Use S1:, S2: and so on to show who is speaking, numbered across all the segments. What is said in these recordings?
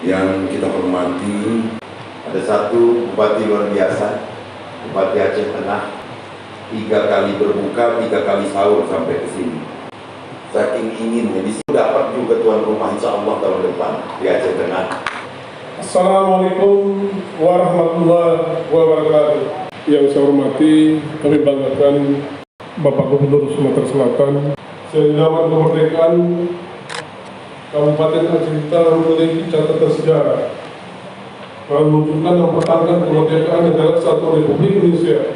S1: Yang kita hormati, ada satu bupati luar biasa, Bupati Aceh Tengah, 3 kali berbuka, 3 kali sahur sampai ke sini. Saking inginnya, di sini dapat juga tuan rumah insya Allah tahun depan di Aceh Tengah.
S2: Assalamualaikum warahmatullahi wabarakatuh. Yang saya hormati, kami banggakan Bapak Gubernur Sumatera Selatan. Selamat kemerdekaan, Kabupaten Aceh Utara memiliki catatan sejarah menunjukkan dan mempertahankan kemerdekaan negara Kesatuan Republik Indonesia.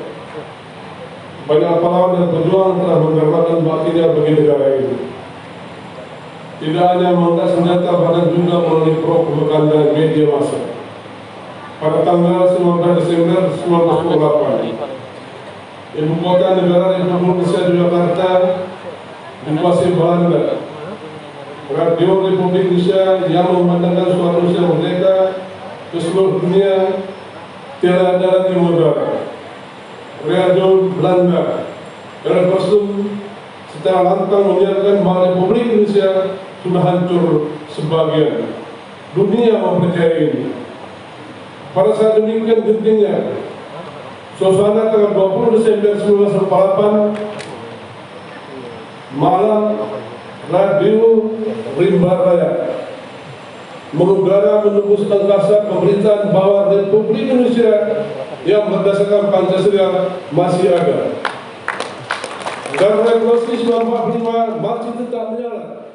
S2: Banyak pahlawan dan pejuang telah menggambarkan baktinya bagi negara ini. Tidak hanya mengangkat senjata, bahkan juga melalui propaganda media massa. Pada tanggal 19 Desember 1948, Ibu Kota Negara Republik Indonesia di Jakarta dikuasai Belanda. Radio Republik Indonesia yang memandangkan suatu Indonesia merdeka ke seluruh dunia tidak ada lagi modal. Radio Belanda dan Kostum secara lantang menyatakan bahwa Republik Indonesia sudah hancur sebagian. Dunia mempercayai ini. Pada saat demikian gentingnya suasana tanggal 20 Desember 1948 malam, Radio Rimba Raya mengudara menembus angkasa pemberitaan bahwa Republik Indonesia yang berdasarkan Pancasila masih ada. Dan Revolusi 1945 masih tetap menyala.